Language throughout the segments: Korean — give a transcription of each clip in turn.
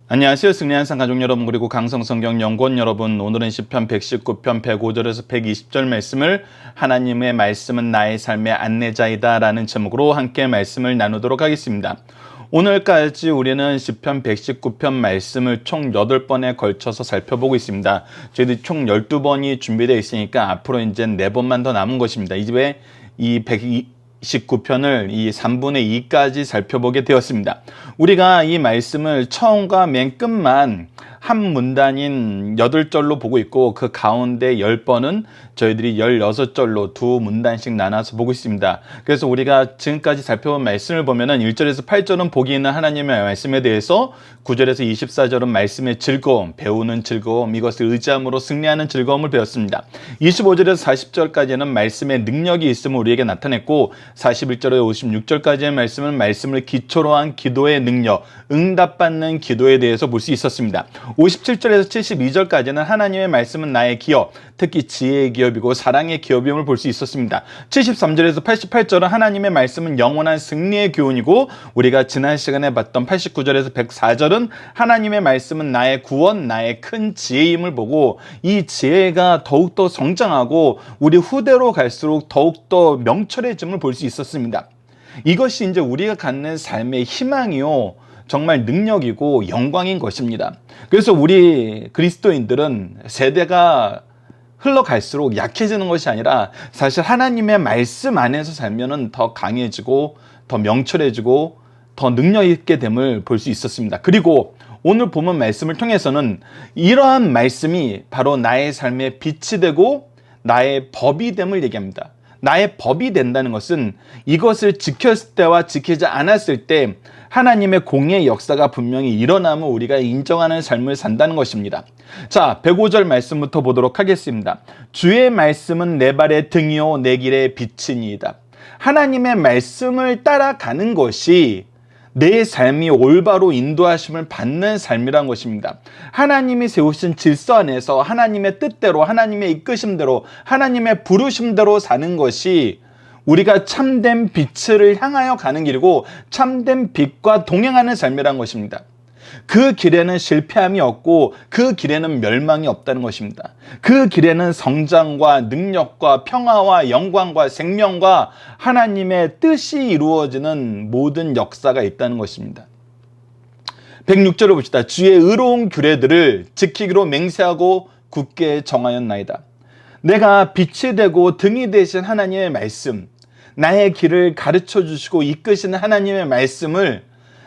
안녕하세요. 승리한 상 가족 여러분, 그리고 강성성경 연구원 여러분, 오늘은 시편 119편 105절에서 120절 말씀을 하나님의 말씀은 나의 삶의 안내자이다 라는 제목으로 함께 말씀을 나누도록 하겠습니다. 오늘까지 우리는 시편 119편 말씀을 총 8번에 걸쳐서 살펴보고 있습니다. 저희들이 총 12번이 준비되어 있으니까 앞으로 이제 4번만 더 남은 것입니다. 이 집에 이 119편을 이 3분의 2까지 살펴보게 되었습니다. 우리가 이 말씀을 처음과 맨 끝만 한 문단인 8절로 보고 있고, 그 가운데 10번은 저희들이 16절로 두 문단씩 나눠서 보고 있습니다. 그래서 우리가 지금까지 살펴본 말씀을 보면은 1절에서 8절은 복이 있는 하나님의 말씀에 대해서, 9절에서 24절은 말씀의 즐거움, 배우는 즐거움, 이것을 의지함으로 승리하는 즐거움을 배웠습니다. 25절에서 40절까지는 말씀의 능력이 있음을 우리에게 나타냈고, 41절에서 56절까지의 말씀은 말씀을 기초로 한 기도의 능력, 응답받는 기도에 대해서 볼 수 있었습니다. 57절에서 72절까지는 하나님의 말씀은 나의 기업, 특히 지혜의 기업이고 사랑의 기업임을 볼 수 있었습니다. 73절에서 88절은 하나님의 말씀은 영원한 승리의 교훈이고, 우리가 지난 시간에 봤던 89절에서 104절은 하나님의 말씀은 나의 구원, 나의 큰 지혜임을 보고, 이 지혜가 더욱더 성장하고 우리 후대로 갈수록 더욱더 명철해짐을 볼 수 있었습니다. 이것이 이제 우리가 갖는 삶의 희망이요, 정말 능력이고 영광인 것입니다. 그래서 우리 그리스도인들은 세대가 흘러갈수록 약해지는 것이 아니라, 사실 하나님의 말씀 안에서 살면은 더 강해지고 더 명철해지고 더 능력 있게 됨을 볼 수 있었습니다. 그리고 오늘 본문 말씀을 통해서는 이러한 말씀이 바로 나의 삶의 빛이 되고 나의 법이 됨을 얘기합니다. 나의 법이 된다는 것은 이것을 지켰을 때와 지키지 않았을 때 하나님의 공의의 역사가 분명히 일어남을 우리가 인정하는 삶을 산다는 것입니다. 자, 105절 말씀부터 보도록 하겠습니다. 주의 말씀은 내 발의 등이요 내 길의 빛이니이다. 하나님의 말씀을 따라가는 것이 내 삶이 올바로 인도하심을 받는 삶이란 것입니다. 하나님이 세우신 질서 안에서 하나님의 뜻대로, 하나님의 이끄심대로, 하나님의 부르심대로 사는 것이 우리가 참된 빛을 향하여 가는 길이고, 참된 빛과 동행하는 삶이란 것입니다. 그 길에는 실패함이 없고 그 길에는 멸망이 없다는 것입니다. 그 길에는 성장과 능력과 평화와 영광과 생명과 하나님의 뜻이 이루어지는 모든 역사가 있다는 것입니다. 106절을 봅시다. 주의 의로운 규례들을 지키기로 맹세하고 굳게 정하였나이다. 내가 빛이 되고 등이 되신 하나님의 말씀, 나의 길을 가르쳐 주시고 이끄시는 하나님의 말씀을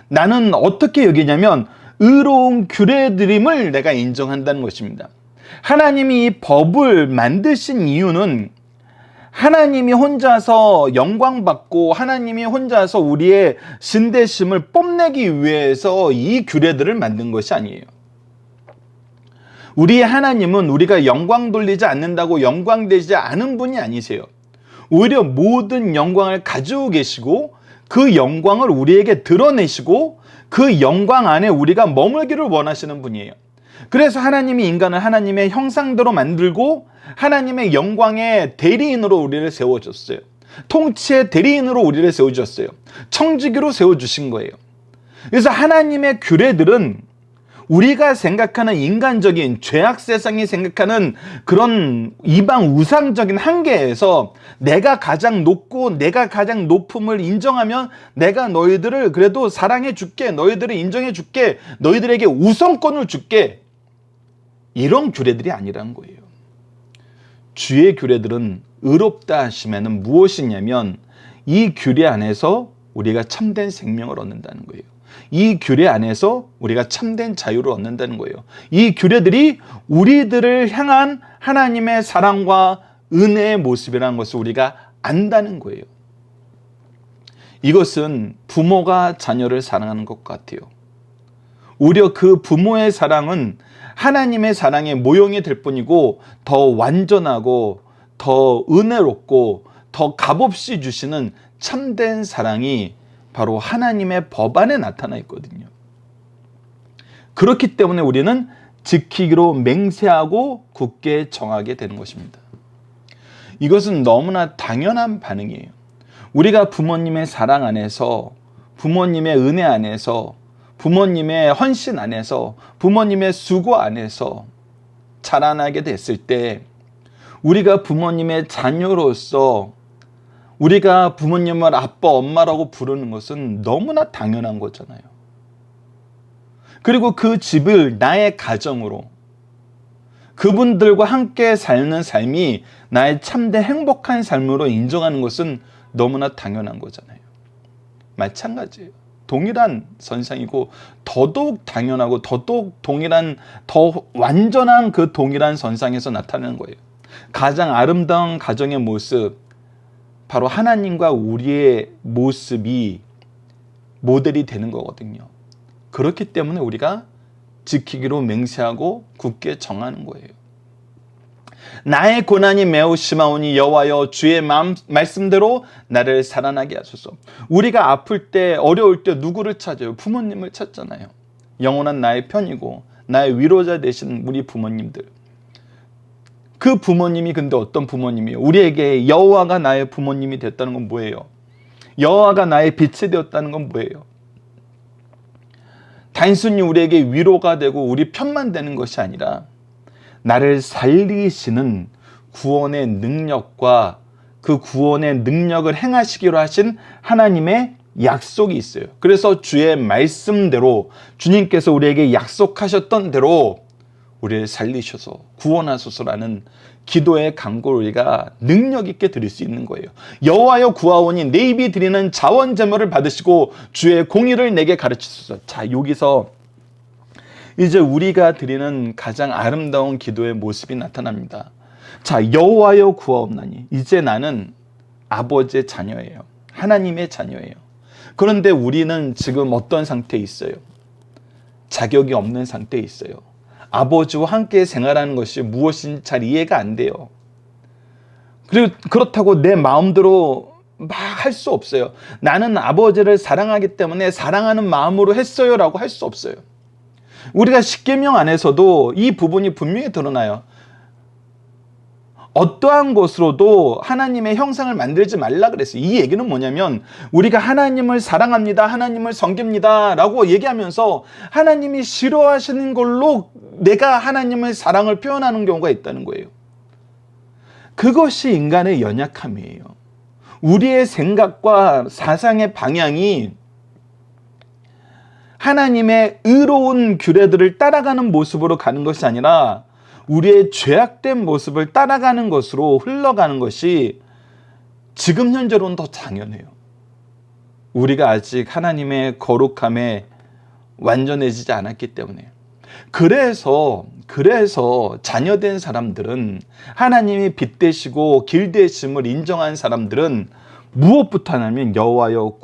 나는 어떻게 여기냐면 의로운 규례들임을 내가 인정한다는 것입니다. 하나님이 이 법을 만드신 이유는 하나님이 혼자서 영광받고 하나님이 혼자서 우리의 신대심을 뽐내기 위해서 이 규례들을 만든 것이 아니에요. 우리의 하나님은 우리가 영광 돌리지 않는다고 영광되지 않은 분이 아니세요. 오히려 모든 영광을 가지고 계시고 그 영광을 우리에게 드러내시고 그 영광 안에 우리가 머물기를 원하시는 분이에요. 그래서 하나님이 인간을 하나님의 형상대로 만들고 하나님의 영광의 대리인으로 우리를 세워줬어요. 통치의 대리인으로 우리를 세워주셨어요. 청지기로 세워주신 거예요. 그래서 하나님의 규례들은 우리가 생각하는 인간적인 죄악 세상이 생각하는 그런 이방 우상적인 한계에서 내가 가장 높고 내가 가장 높음을 인정하면 내가 너희들을 그래도 사랑해 줄게, 너희들을 인정해 줄게, 너희들에게 우선권을 줄게, 이런 규례들이 아니라는 거예요. 주의 규례들은 의롭다 하시면은 무엇이냐면 이 규례 안에서 우리가 참된 생명을 얻는다는 거예요. 이 규례 안에서 우리가 참된 자유를 얻는다는 거예요. 이 규례들이 우리들을 향한 하나님의 사랑과 은혜의 모습이라는 것을 우리가 안다는 거예요. 이것은 부모가 자녀를 사랑하는 것 같아요. 오히려 그 부모의 사랑은 하나님의 사랑의 모형이 될 뿐이고, 더 완전하고 더 은혜롭고 더 값없이 주시는 참된 사랑이 바로 하나님의 법 안에 나타나 있거든요. 그렇기 때문에 우리는 지키기로 맹세하고 굳게 정하게 되는 것입니다. 이것은 너무나 당연한 반응이에요. 우리가 부모님의 사랑 안에서, 부모님의 은혜 안에서, 부모님의 헌신 안에서, 부모님의 수고 안에서 자라나게 됐을 때 우리가 부모님의 자녀로서 우리가 부모님을 아빠, 엄마라고 부르는 것은 너무나 당연한 거잖아요. 그리고 그 집을 나의 가정으로, 그분들과 함께 사는 삶이 나의 참된 행복한 삶으로 인정하는 것은 너무나 당연한 거잖아요. 마찬가지예요. 동일한 선상이고 더더욱 당연하고 더더욱 동일한, 더 완전한 그 동일한 선상에서 나타나는 거예요. 가장 아름다운 가정의 모습, 바로 하나님과 우리의 모습이 모델이 되는 거거든요. 그렇기 때문에 우리가 지키기로 맹세하고 굳게 정하는 거예요. 나의 고난이 매우 심하오니 여호와여 주의 말씀대로 나를 살아나게 하소서. 우리가 아플 때, 어려울 때 누구를 찾아요? 부모님을 찾잖아요. 영원한 나의 편이고 나의 위로자 되신 우리 부모님들. 그 부모님이 근데 어떤 부모님이에요? 우리에게 여호와가 나의 부모님이 됐다는 건 뭐예요? 여호와가 나의 빛이 되었다는 건 뭐예요? 단순히 우리에게 위로가 되고 우리 편만 되는 것이 아니라 나를 살리시는 구원의 능력과 그 구원의 능력을 행하시기로 하신 하나님의 약속이 있어요. 그래서 주의 말씀대로, 주님께서 우리에게 약속하셨던 대로 우리를 살리셔서 구원하소서라는 기도의 간구를 우리가 능력 있게 드릴 수 있는 거예요. 여호와여 구하오니 내 입이 드리는 자원 제물을 받으시고 주의 공의를 내게 가르치소서. 자, 여기서 이제 우리가 드리는 가장 아름다운 기도의 모습이 나타납니다. 자, 여호와여 구하옵나니 이제 나는 아버지의 자녀예요. 하나님의 자녀예요. 그런데 우리는 지금 어떤 상태에 있어요? 자격이 없는 상태에 있어요. 아버지와 함께 생활하는 것이 무엇인지 잘 이해가 안 돼요. 그리고 그렇다고 내 마음대로 막 할 수 없어요. 나는 아버지를 사랑하기 때문에 사랑하는 마음으로 했어요 라고 할 수 없어요. 우리가 십계명 안에서도 이 부분이 분명히 드러나요. 어떠한 것으로도 하나님의 형상을 만들지 말라 그랬어요. 이 얘기는 뭐냐면 우리가 하나님을 사랑합니다, 하나님을 섬깁니다 라고 얘기하면서 하나님이 싫어하시는 걸로 내가 하나님의 사랑을 표현하는 경우가 있다는 거예요. 그것이 인간의 연약함이에요. 우리의 생각과 사상의 방향이 하나님의 의로운 규례들을 따라가는 모습으로 가는 것이 아니라 우리의 죄악된 모습을 따라가는 것으로 흘러가는 것이 지금 현재로는 더 당연해요. 우리가 아직 하나님의 거룩함에 완전해지지 않았기 때문에. 그래서 자녀된 사람들은, 하나님이 빛 되시고 길 되심을 인정한 사람들은 무엇부터 하냐면 여호와여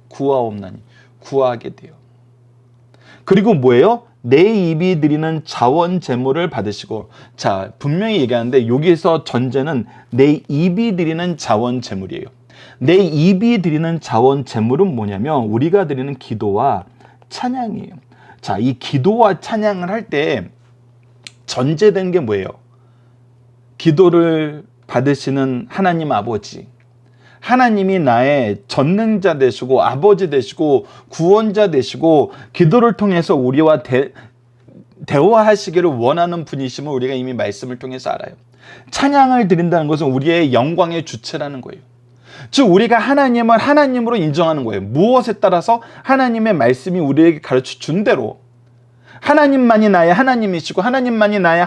구하옵나니 구하게 돼요. 그리고 뭐예요? 내 입이 드리는 자원 제물을 받으시고. 자, 분명히 얘기하는데 여기서 전제는 내 입이 드리는 자원 제물이에요. 내 입이 드리는 자원 제물은 뭐냐면 우리가 드리는 기도와 찬양이에요. 자, 이 기도와 찬양을 할 때 전제된 게 뭐예요? 기도를 받으시는 하나님 아버지, 하나님이 나의 전능자 되시고 아버지 되시고 구원자 되시고 기도를 통해서 우리와 대화하시기를 원하는 분이심을 우리가 이미 말씀을 통해서 알아요. 찬양을 드린다는 것은 우리의 영광의 주체라는 거예요. 즉 우리가 하나님을 하나님으로 인정하는 거예요. 무엇에 따라서? 하나님의 말씀이 우리에게 가르쳐 준 대로 하나님만이 나의 하나님이시고 하나님만이 나의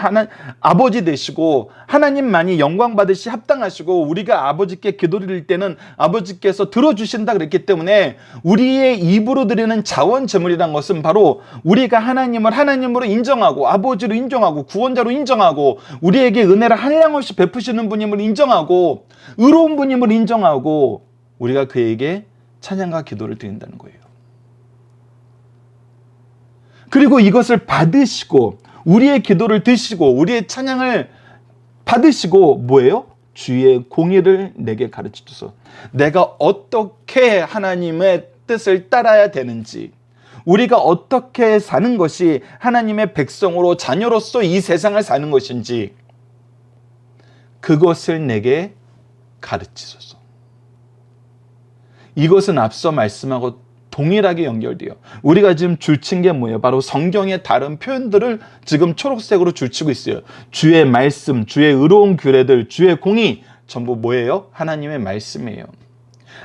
아버지 되시고 하나님만이 영광 받으시 합당하시고 우리가 아버지께 기도드릴 때는 아버지께서 들어주신다 그랬기 때문에 우리의 입으로 드리는 자원 제물이란 것은 바로 우리가 하나님을 하나님으로 인정하고 아버지로 인정하고 구원자로 인정하고 우리에게 은혜를 한량없이 베푸시는 분임을 인정하고 의로운 분임을 인정하고 우리가 그에게 찬양과 기도를 드린다는 거예요. 그리고 이것을 받으시고 우리의 기도를 드시고 우리의 찬양을 받으시고 뭐예요? 주의 공의를 내게 가르치소서. 내가 어떻게 하나님의 뜻을 따라야 되는지, 우리가 어떻게 사는 것이 하나님의 백성으로 자녀로서 이 세상을 사는 것인지 그것을 내게 가르치소서. 이것은 앞서 말씀하고 동일하게 연결돼요. 우리가 지금 줄친 게 뭐예요? 바로 성경의 다른 표현들을 지금 초록색으로 줄치고 있어요. 주의 말씀, 주의 의로운 규례들, 주의 공의, 전부 뭐예요? 하나님의 말씀이에요.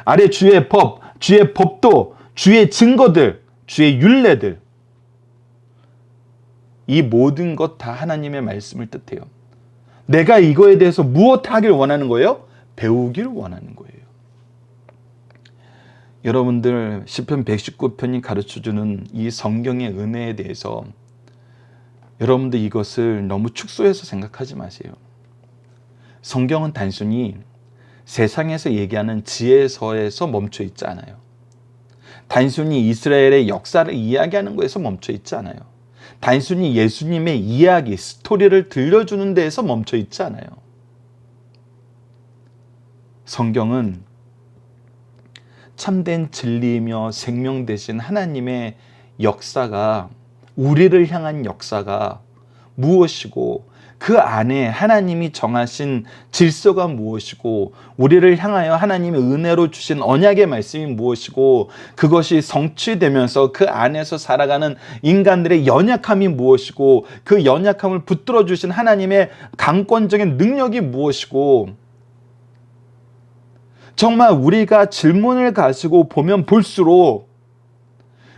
아래 주의 법, 주의 법도, 주의 증거들, 주의 율례들, 이 모든 것 다 하나님의 말씀을 뜻해요. 내가 이거에 대해서 무엇 하길 원하는 거예요? 배우길 원하는 거예요. 여러분들 시편 119편이 가르쳐주는 이 성경의 은혜에 대해서 여러분들 이것을 너무 축소해서 생각하지 마세요. 성경은 단순히 세상에서 얘기하는 지혜서에서 멈춰 있지 않아요. 단순히 이스라엘의 역사를 이야기하는 거에서 멈춰 있지 않아요. 단순히 예수님의 이야기, 스토리를 들려주는 데에서 멈춰 있지 않아요. 성경은 참된 진리이며 생명 되신 하나님의 역사가, 우리를 향한 역사가 무엇이고, 그 안에 하나님이 정하신 질서가 무엇이고, 우리를 향하여 하나님의 은혜로 주신 언약의 말씀이 무엇이고, 그것이 성취되면서 그 안에서 살아가는 인간들의 연약함이 무엇이고, 그 연약함을 붙들어 주신 하나님의 강권적인 능력이 무엇이고, 정말 우리가 질문을 가지고 보면 볼수록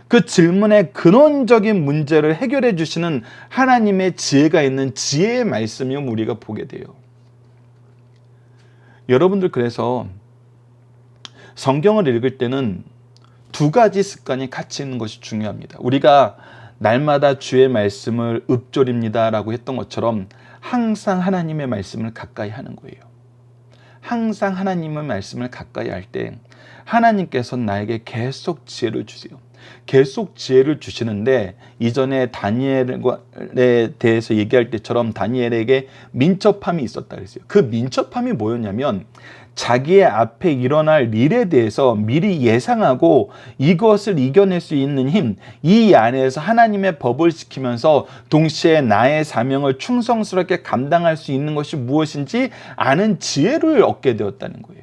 그 질문의 근원적인 문제를 해결해 주시는 하나님의 지혜가 있는 지혜의 말씀이 우리가 보게 돼요. 여러분들 그래서 성경을 읽을 때는 두 가지 습관이 같이 있는 것이 중요합니다. 우리가 날마다 주의 말씀을 읊조립니다 라고 했던 것처럼 항상 하나님의 말씀을 가까이 하는 거예요. 항상 하나님의 말씀을 가까이 할 때 하나님께서 나에게 계속 지혜를 주세요. 계속 지혜를 주시는데, 이전에 다니엘에 대해서 얘기할 때처럼 다니엘에게 민첩함이 있었다 그랬어요. 그 민첩함이 뭐였냐면 자기의 앞에 일어날 일에 대해서 미리 예상하고 이것을 이겨낼 수 있는 힘, 이 안에서 하나님의 법을 지키면서 동시에 나의 사명을 충성스럽게 감당할 수 있는 것이 무엇인지 아는 지혜를 얻게 되었다는 거예요.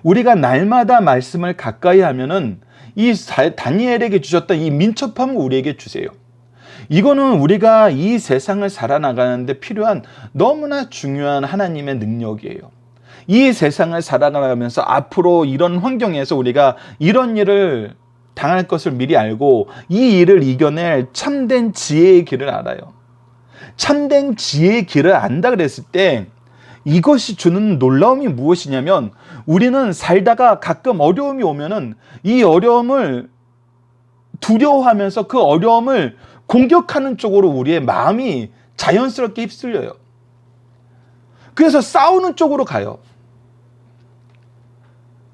우리가 날마다 말씀을 가까이 하면은 이 다니엘에게 주셨던 이 민첩함을 우리에게 주세요. 이거는 우리가 이 세상을 살아나가는데 필요한 너무나 중요한 하나님의 능력이에요. 이 세상을 살아가면서 앞으로 이런 환경에서 우리가 이런 일을 당할 것을 미리 알고 이 일을 이겨낼 참된 지혜의 길을 알아요. 참된 지혜의 길을 안다 그랬을 때 이것이 주는 놀라움이 무엇이냐면, 우리는 살다가 가끔 어려움이 오면은 이 어려움을 두려워하면서 그 어려움을 공격하는 쪽으로 우리의 마음이 자연스럽게 휩쓸려요. 그래서 싸우는 쪽으로 가요.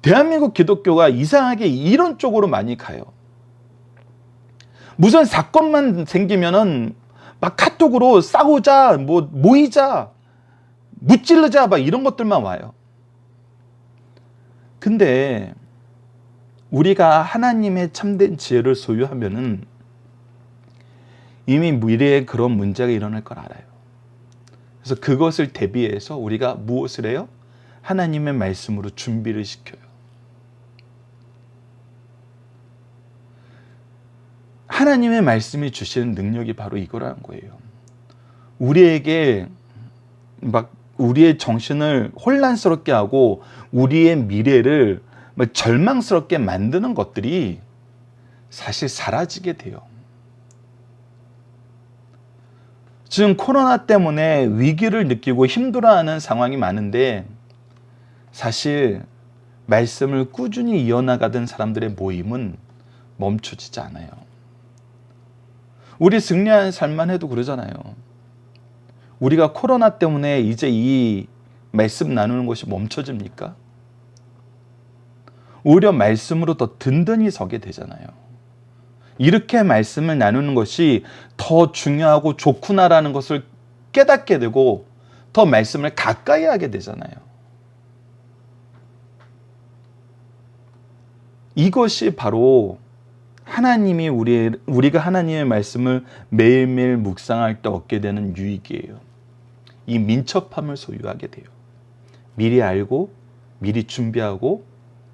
대한민국 기독교가 이상하게 이런 쪽으로 많이 가요. 무슨 사건만 생기면은 막 카톡으로 싸우자, 모이자, 무찔르자, 막 이런 것들만 와요. 근데 우리가 하나님의 참된 지혜를 소유하면은 이미 미래에 그런 문제가 일어날 걸 알아요. 그래서 그것을 대비해서 우리가 무엇을 해요? 하나님의 말씀으로 준비를 시켜요. 하나님의 말씀이 주시는 능력이 바로 이거라는 거예요. 우리에게 막 우리의 정신을 혼란스럽게 하고 우리의 미래를 절망스럽게 만드는 것들이 사실 사라지게 돼요. 지금 코로나 때문에 위기를 느끼고 힘들어하는 상황이 많은데, 사실 말씀을 꾸준히 이어나가던 사람들의 모임은 멈춰지지 않아요. 우리 승리한 삶만 해도 그러잖아요. 우리가 코로나 때문에 이제 이 말씀 나누는 것이 멈춰집니까? 오히려 말씀으로 더 든든히 서게 되잖아요. 이렇게 말씀을 나누는 것이 더 중요하고 좋구나라는 것을 깨닫게 되고 더 말씀을 가까이 하게 되잖아요. 이것이 바로 하나님이 우리가 하나님의 말씀을 매일매일 묵상할 때 얻게 되는 유익이에요. 이 민첩함을 소유하게 돼요. 미리 알고 미리 준비하고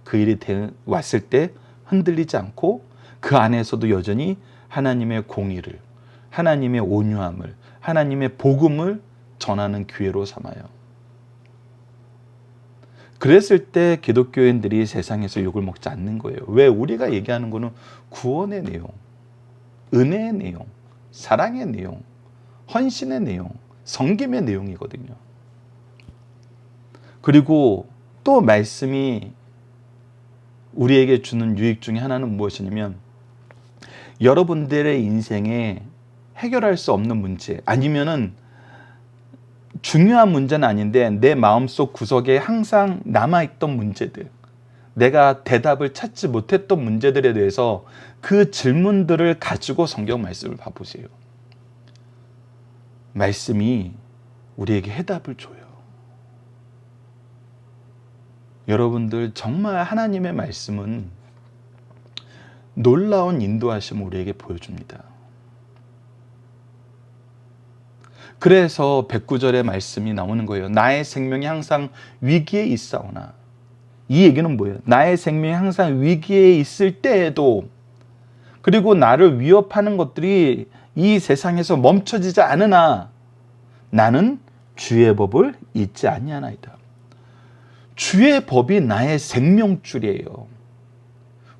그 일이 왔을 때 흔들리지 않고 그 안에서도 여전히 하나님의 공의를, 하나님의 온유함을, 하나님의 복음을 전하는 기회로 삼아요. 그랬을 때 기독교인들이 세상에서 욕을 먹지 않는 거예요. 왜? 우리가 얘기하는 거는 구원의 내용, 은혜의 내용, 사랑의 내용, 헌신의 내용, 섬김의 내용이거든요. 그리고 또 말씀이 우리에게 주는 유익 중에 하나는 무엇이냐면, 여러분들의 인생에 해결할 수 없는 문제, 아니면은 중요한 문제는 아닌데 내 마음속 구석에 항상 남아있던 문제들, 내가 대답을 찾지 못했던 문제들에 대해서 그 질문들을 가지고 성경 말씀을 봐보세요. 말씀이 우리에게 해답을 줘요. 여러분들, 정말 하나님의 말씀은 놀라운 인도하심을 우리에게 보여줍니다. 그래서 109절의 말씀이 나오는 거예요. 나의 생명이 항상 위기에 있사오나. 이 얘기는 뭐예요? 나의 생명이 항상 위기에 있을 때에도, 그리고 나를 위협하는 것들이 이 세상에서 멈춰지지 않으나 나는 주의 법을 잊지 아니하나이다. 주의 법이 나의 생명줄이에요.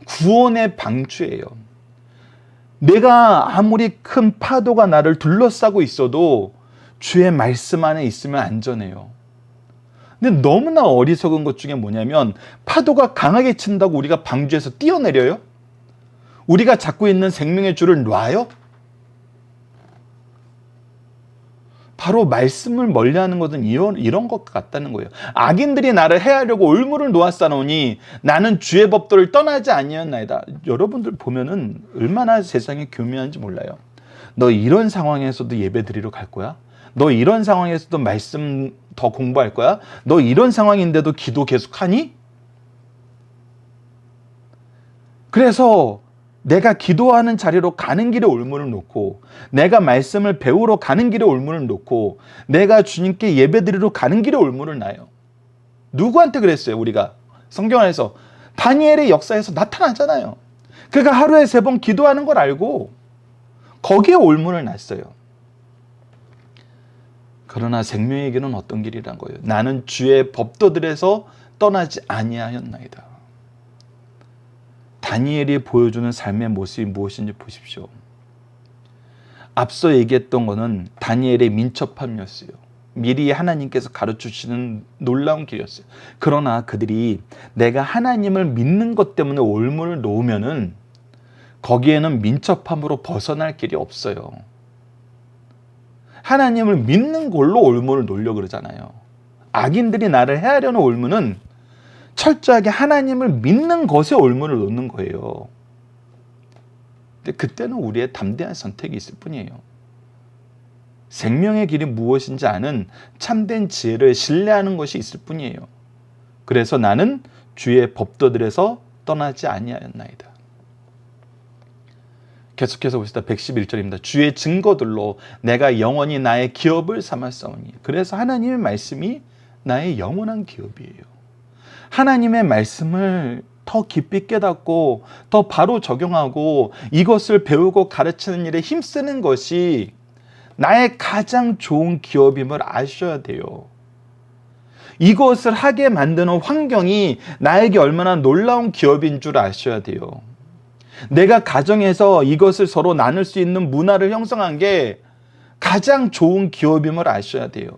구원의 방주예요. 내가 아무리 큰 파도가 나를 둘러싸고 있어도 주의 말씀 안에 있으면 안전해요. 근데 너무나 어리석은 것 중에 뭐냐면, 파도가 강하게 친다고 우리가 방주에서 뛰어내려요? 우리가 잡고 있는 생명의 줄을 놔요? 바로 말씀을 멀리하는 것은 이런 것 같다는 거예요. 악인들이 나를 해하려고 올무를 놓았사오니 나는 주의 법도를 떠나지 아니하였나이다. 여러분들 보면은 얼마나 세상이 교묘한지 몰라요. 너 이런 상황에서도 예배 드리러 갈 거야? 너 이런 상황에서도 말씀 더 공부할 거야? 너 이런 상황인데도 기도 계속하니? 그래서 내가 기도하는 자리로 가는 길에 올무를 놓고, 내가 말씀을 배우러 가는 길에 올무를 놓고, 내가 주님께 예배드리러 가는 길에 올무를 놔요. 누구한테 그랬어요? 우리가 성경 안에서 다니엘의 역사에서 나타나잖아요. 그가 하루에 3번 기도하는 걸 알고 거기에 올무를 놨어요. 그러나 생명의 길은 어떤 길이란 거예요? 나는 주의 법도들에서 떠나지 아니하였나이다. 다니엘이 보여주는 삶의 모습이 무엇인지 보십시오. 앞서 얘기했던 것은 다니엘의 민첩함이었어요. 미리 하나님께서 가르쳐주시는 놀라운 길이었어요. 그러나 그들이 내가 하나님을 믿는 것 때문에 올무를 놓으면은 거기에는 민첩함으로 벗어날 길이 없어요. 하나님을 믿는 걸로 올무를 놓으려고 그러잖아요. 악인들이 나를 해하려는 올무는 철저하게 하나님을 믿는 것에 올무를 놓는 거예요. 근데 그때는 우리의 담대한 선택이 있을 뿐이에요. 생명의 길이 무엇인지 아는 참된 지혜를 신뢰하는 것이 있을 뿐이에요. 그래서 나는 주의 법도들에서 떠나지 아니하였나이다. 계속해서 봅시다. 111절입니다. 주의 증거들로 내가 영원히 나의 기업을 삼았사오니. 그래서 하나님의 말씀이 나의 영원한 기업이에요. 하나님의 말씀을 더 깊이 깨닫고 더 바로 적용하고 이것을 배우고 가르치는 일에 힘쓰는 것이 나의 가장 좋은 기업임을 아셔야 돼요. 이것을 하게 만드는 환경이 나에게 얼마나 놀라운 기업인 줄 아셔야 돼요. 내가 가정에서 이것을 서로 나눌 수 있는 문화를 형성한 게 가장 좋은 기업임을 아셔야 돼요.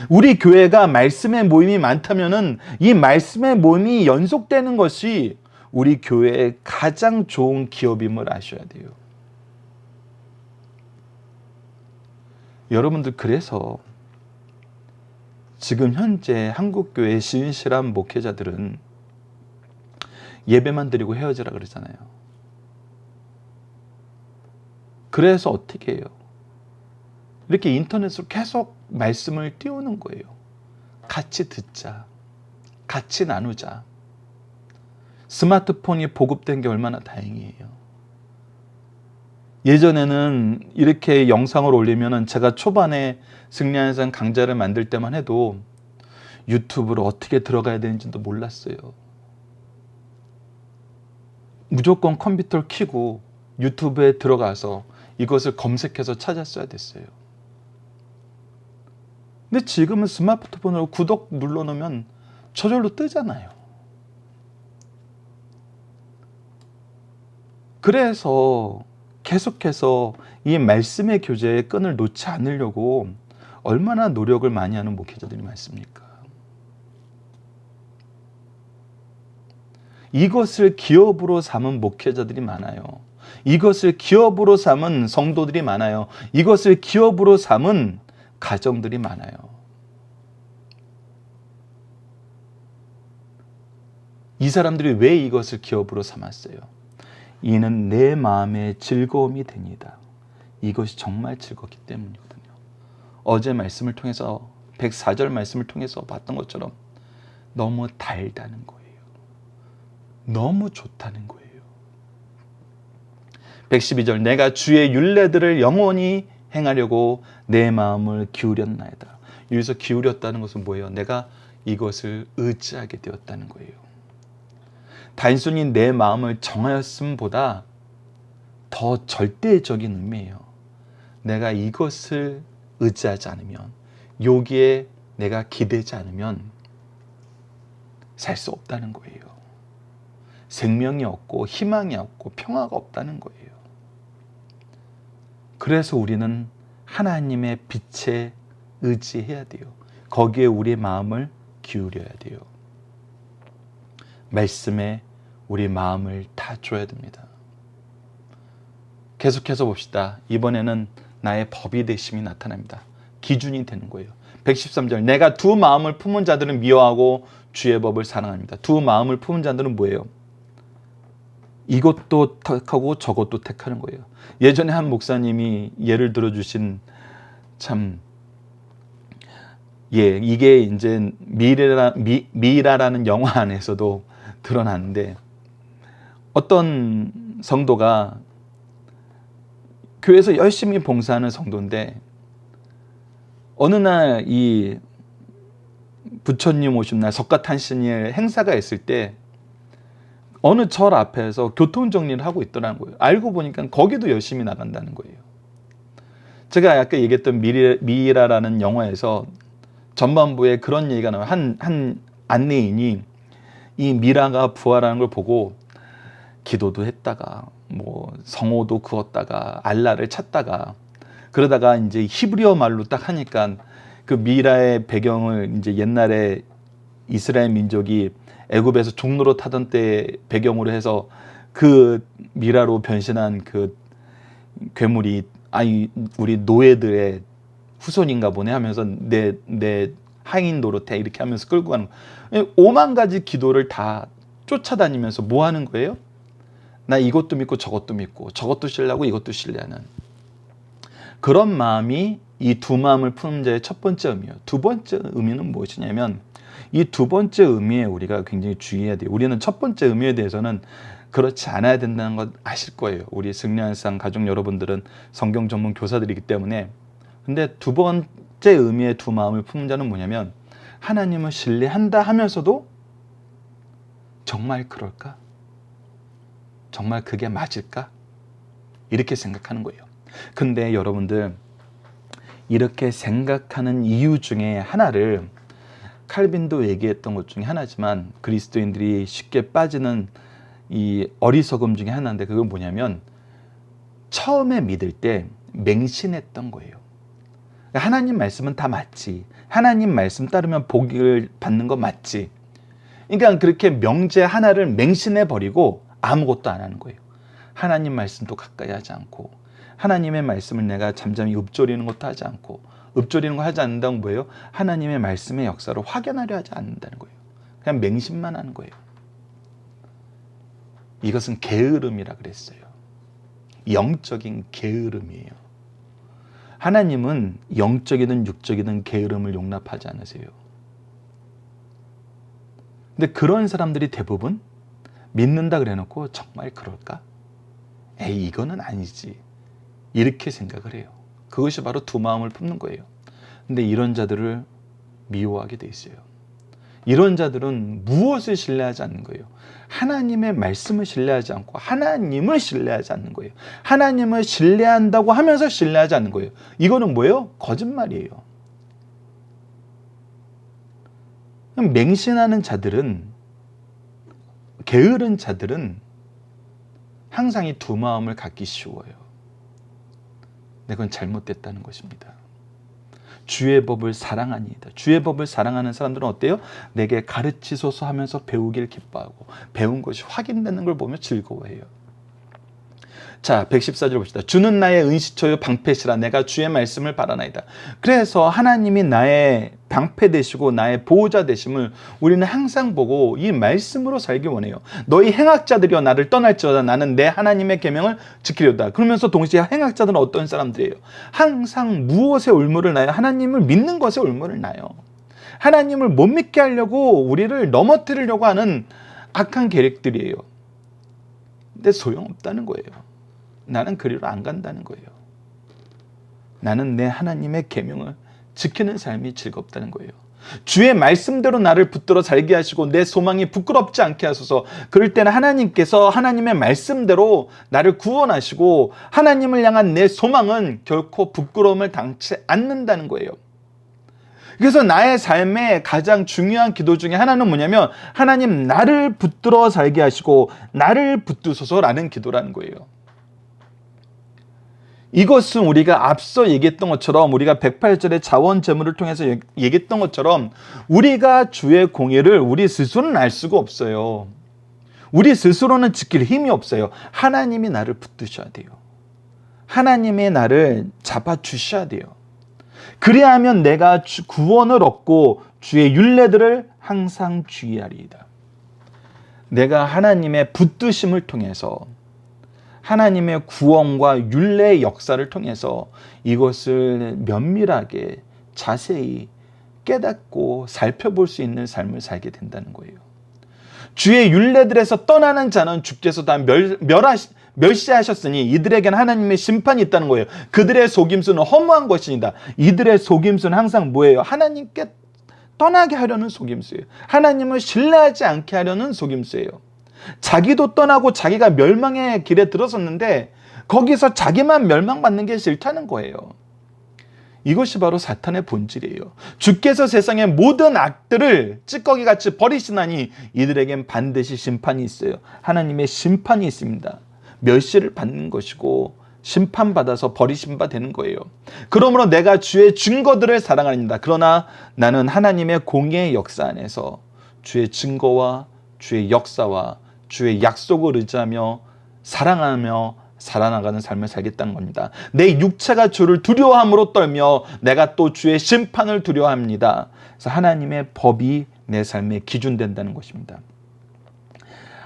우리 교회가 말씀의 모임이 많다면은 이 말씀의 모임이 연속되는 것이 우리 교회의 가장 좋은 기업임을 아셔야 돼요. 여러분들, 그래서 지금 현재 한국교회 신실한 목회자들은 예배만 드리고 헤어지라 그러잖아요. 그래서 어떻게 해요? 이렇게 인터넷으로 계속 말씀을 띄우는 거예요. 같이 듣자. 같이 나누자. 스마트폰이 보급된 게 얼마나 다행이에요. 예전에는 이렇게 영상을 올리면은 제가 초반에 승리하는 강좌를 만들 때만 해도 유튜브로 어떻게 들어가야 되는지도 몰랐어요. 무조건 컴퓨터를 켜고 유튜브에 들어가서 이것을 검색해서 찾았어야 됐어요. 근데 지금은 스마트폰으로 구독 눌러놓으면 저절로 뜨잖아요. 그래서 계속해서 이 말씀의 교제의 끈을 놓지 않으려고 얼마나 노력을 많이 하는 목회자들이 많습니까? 이것을 기업으로 삼은 목회자들이 많아요. 이것을 기업으로 삼은 성도들이 많아요. 이것을 기업으로 삼은 가정들이 많아요. 이 사람들이 왜 이것을 기업으로 삼았어요? 이는 내 마음의 즐거움이 되니다. 이것이 정말 즐겁기 때문이거든요. 어제 말씀을 통해서 104절 말씀을 통해서 봤던 것처럼 너무 달다는 거예요. 너무 좋다는 거예요. 112절 내가 주의 율례들을 영원히 행하려고 내 마음을 기울였나이다. 여기서 기울였다는 것은 뭐예요? 내가 이것을 의지하게 되었다는 거예요. 단순히 내 마음을 정하였음보다 더 절대적인 의미예요. 내가 이것을 의지하지 않으면, 여기에 내가 기대지 않으면 살 수 없다는 거예요. 생명이 없고 희망이 없고 평화가 없다는 거예요. 그래서 우리는 하나님의 빛에 의지해야 돼요. 거기에 우리의 마음을 기울여야 돼요. 말씀에 우리 마음을 다 줘야 됩니다. 계속해서 봅시다. 이번에는 나의 법이 되심이 나타납니다. 기준이 되는 거예요. 113절 내가 두 마음을 품은 자들은 미워하고 주의 법을 사랑합니다. 두 마음을 품은 자들은 뭐예요? 이것도 택하고 저것도 택하는 거예요. 예전에 한 목사님이 예를 들어주신 이게 이제 미라라는 영화 안에서도 드러났는데, 어떤 성도가 교회에서 열심히 봉사하는 성도인데 어느 날 이 부처님 오신 날 석가탄신일 행사가 있을 때 어느 절 앞에서 교통정리를 하고 있더라는 거예요. 알고 보니까 거기도 열심히 나간다는 거예요. 제가 아까 얘기했던 미라라는 영화에서 전반부에 그런 얘기가 나와요. 한 안내인이 이 미라가 부활하는 걸 보고 기도도 했다가 뭐 성호도 그었다가 알라를 찾다가 그러다가 이제 히브리어 말로 딱 하니까 그 미라의 배경을 이제 옛날에 이스라엘 민족이 애굽에서 종로로 타던 때 배경으로 해서 그 미라로 변신한 그 괴물이 우리 노예들의 후손인가 보네 하면서 내 하인 노릇해 이렇게 하면서 끌고 가는 거예요. 5만 가지 기도를 다 쫓아다니면서 뭐 하는 거예요? 나 이것도 믿고 저것도 믿고 저것도 신뢰하고 이것도 신뢰하는 그런 마음이 이 두 마음을 푸는 자의 첫 번째 의미예요. 두 번째 의미는 무엇이냐면 이 두 번째 의미에 우리가 굉장히 주의해야 돼요. 우리는 첫 번째 의미에 대해서는 그렇지 않아야 된다는 것 아실 거예요. 우리 승리한상 가족 여러분들은 성경 전문 교사들이기 때문에. 근데 두 번째 의미의 두 마음을 품는 자는 뭐냐면 하나님을 신뢰한다 하면서도 정말 그럴까? 정말 그게 맞을까? 이렇게 생각하는 거예요. 근데 여러분들 이렇게 생각하는 이유 중에 하나를 칼빈도 얘기했던 것 중에 하나지만 그리스도인들이 쉽게 빠지는 이 어리석음 중에 하나인데 그건 뭐냐면 처음에 믿을 때 맹신했던 거예요. 하나님 말씀은 다 맞지. 하나님 말씀 따르면 복을 받는 거 맞지. 그러니까 그렇게 명제 하나를 맹신해 버리고 아무것도 안 하는 거예요. 하나님 말씀도 가까이 하지 않고 하나님의 말씀을 내가 잠잠히 읊조리는 것도 하지 않고 읊조리는 거 하지 않는다는 뭐예요? 하나님의 말씀의 역사를 확연하려 하지 않는다는 거예요. 그냥 맹신만 하는 거예요. 이것은 게으름이라 그랬어요. 영적인 게으름이에요. 하나님은 영적이든 육적이든 게으름을 용납하지 않으세요. 근데 그런 사람들이 대부분 믿는다 그래놓고 정말 그럴까? 에이 이거는 아니지. 이렇게 생각을 해요. 그것이 바로 두 마음을 품는 거예요. 근데 이런 자들을 미워하게 돼 있어요. 이런 자들은 무엇을 신뢰하지 않는 거예요? 하나님의 말씀을 신뢰하지 않고 하나님을 신뢰하지 않는 거예요. 하나님을 신뢰한다고 하면서 신뢰하지 않는 거예요. 이거는 뭐예요? 거짓말이에요. 맹신하는 자들은, 게으른 자들은 항상 이 두 마음을 갖기 쉬워요. 그건 잘못됐다는 것입니다. 주의 법을 사랑하니이다. 주의 법을 사랑하는 사람들은 어때요? 내게 가르치소서 하면서 배우길 기뻐하고 배운 것이 확인되는 걸 보며 즐거워해요. 자, 114절 봅시다. 주는 나의 은시초요 방패시라 내가 주의 말씀을 바라나이다. 그래서 하나님이 나의 방패 되시고 나의 보호자 되심을 우리는 항상 보고 이 말씀으로 살기 원해요. 너희 행악자들이여 나를 떠날지어다 나는 내 하나님의 계명을 지키려다. 그러면서 동시에 행악자들은 어떤 사람들이에요? 항상 무엇에 올무를 나요? 하나님을 믿는 것에 올무를 나요. 하나님을 못 믿게 하려고 우리를 넘어뜨리려고 하는 악한 계획들이에요. 근데 소용없다는 거예요. 나는 그리로 안 간다는 거예요. 나는 내 하나님의 계명을 지키는 삶이 즐겁다는 거예요. 주의 말씀대로 나를 붙들어 살게 하시고 내 소망이 부끄럽지 않게 하소서. 그럴 때는 하나님께서 하나님의 말씀대로 나를 구원하시고 하나님을 향한 내 소망은 결코 부끄러움을 당치 않는다는 거예요. 그래서 나의 삶의 가장 중요한 기도 중에 하나는 뭐냐면 하나님 나를 붙들어 살게 하시고 나를 붙드소서라는 기도라는 거예요. 이것은 우리가 앞서 얘기했던 것처럼 우리가 108절의 자원 제물을 통해서 얘기했던 것처럼 우리가 주의 공의를 우리 스스로는 알 수가 없어요. 우리 스스로는 지킬 힘이 없어요. 하나님이 나를 붙드셔야 돼요. 하나님이 나를 잡아주셔야 돼요. 그리하면 내가 구원을 얻고 주의 율례들을 항상 주의하리이다. 내가 하나님의 붙드심을 통해서 하나님의 구원과 율례의 역사를 통해서 이것을 면밀하게 자세히 깨닫고 살펴볼 수 있는 삶을 살게 된다는 거예요. 주의 율례들에서 떠나는 자는 주께서 다 멸시하셨으니 이들에게는 하나님의 심판이 있다는 거예요. 그들의 속임수는 허무한 것이니다. 이들의 속임수는 항상 뭐예요? 하나님께 떠나게 하려는 속임수예요. 하나님을 신뢰하지 않게 하려는 속임수예요. 자기도 떠나고 자기가 멸망의 길에 들어섰는데 거기서 자기만 멸망받는 게 싫다는 거예요. 이것이 바로 사탄의 본질이에요. 주께서 세상의 모든 악들을 찌꺼기같이 버리시나니 이들에겐 반드시 심판이 있어요. 하나님의 심판이 있습니다. 멸시를 받는 것이고 심판받아서 버리신 바 되는 거예요. 그러므로 내가 주의 증거들을 사랑합니다. 그러나 나는 하나님의 공의의 역사 안에서 주의 증거와 주의 역사와 주의 약속을 의지하며 사랑하며 살아나가는 삶을 살겠다는 겁니다. 내 육체가 주를 두려워함으로 떨며 내가 또 주의 심판을 두려워합니다. 그래서 하나님의 법이 내 삶의 기준 된다는 것입니다.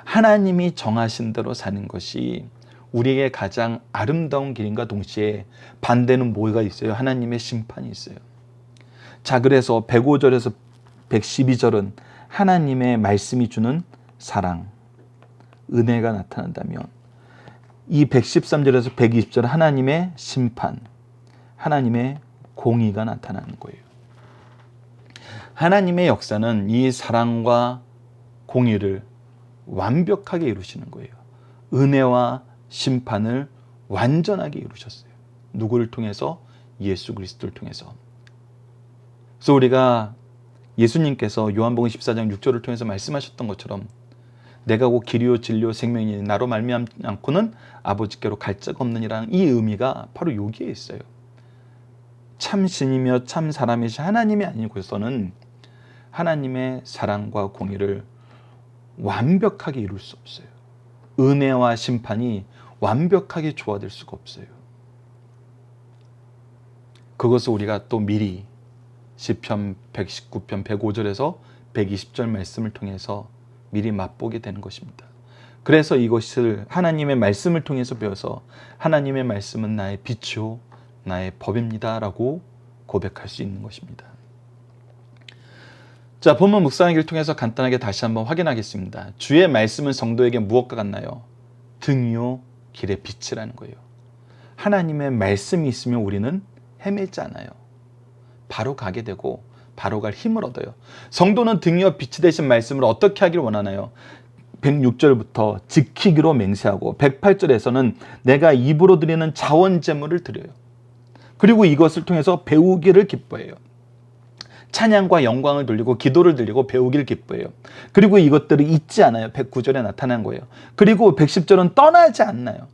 하나님이 정하신 대로 사는 것이 우리에게 가장 아름다운 길인가 동시에 반대는 뭐가 있어요? 하나님의 심판이 있어요. 자, 그래서 105절에서 112절은 하나님의 말씀이 주는 사랑, 은혜가 나타난다면 이 113절에서 120절 하나님의 심판, 하나님의 공의가 나타나는 거예요. 하나님의 역사는 이 사랑과 공의를 완벽하게 이루시는 거예요. 은혜와 심판을 완전하게 이루셨어요. 누구를 통해서? 예수 그리스도를 통해서. 그래서 우리가 예수님께서 요한복음 14장 6절을 통해서 말씀하셨던 것처럼 내가 곧 길이요 진리요 생명이니 나로 말미암지 않고는 아버지께로 갈 자가 없느니라는 이 의미가 바로 여기에 있어요. 참 신이며 참 사람이신 하나님이 아니고서는 하나님의 사랑과 공의를 완벽하게 이룰 수 없어요. 은혜와 심판이 완벽하게 조화될 수가 없어요. 그것을 우리가 또 미리 시편 119편 105절에서 120절 말씀을 통해서 미리 맛보게 되는 것입니다. 그래서 이것을 하나님의 말씀을 통해서 배워서 하나님의 말씀은 나의 빛이요 나의 법입니다 라고 고백할 수 있는 것입니다. 자, 본문 묵상하기를 통해서 간단하게 다시 한번 확인하겠습니다. 주의 말씀은 성도에게 무엇과 같나요? 등이요 길의 빛이라는 거예요. 하나님의 말씀이 있으면 우리는 헤매지 않아요. 바로 가게 되고 바로 갈 힘을 얻어요. 성도는 등이어 빛이 되신 말씀을 어떻게 하길 원하나요? 106절부터 지키기로 맹세하고 108절에서는 내가 입으로 드리는 자원 제물을 드려요. 그리고 이것을 통해서 배우기를 기뻐해요. 찬양과 영광을 돌리고 기도를 드리고 배우기를 기뻐해요. 그리고 이것들을 잊지 않아요. 109절에 나타난 거예요. 그리고 110절은 떠나지 않나요.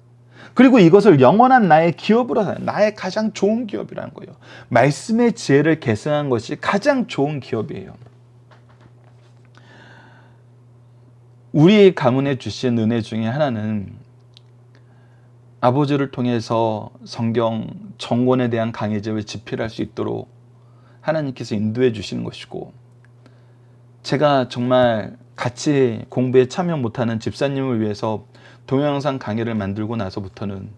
그리고 이것을 영원한 나의 기업으로 사요. 나의 가장 좋은 기업이라는 거예요. 말씀의 지혜를 계승한 것이 가장 좋은 기업이에요. 우리 가문에 주신 은혜 중에 하나는 아버지를 통해서 성경 정권에 대한 강해짐을 집필할 수 있도록 하나님께서 인도해 주시는 것이고, 제가 정말 같이 공부에 참여 못하는 집사님을 위해서 동영상 강의를 만들고 나서부터는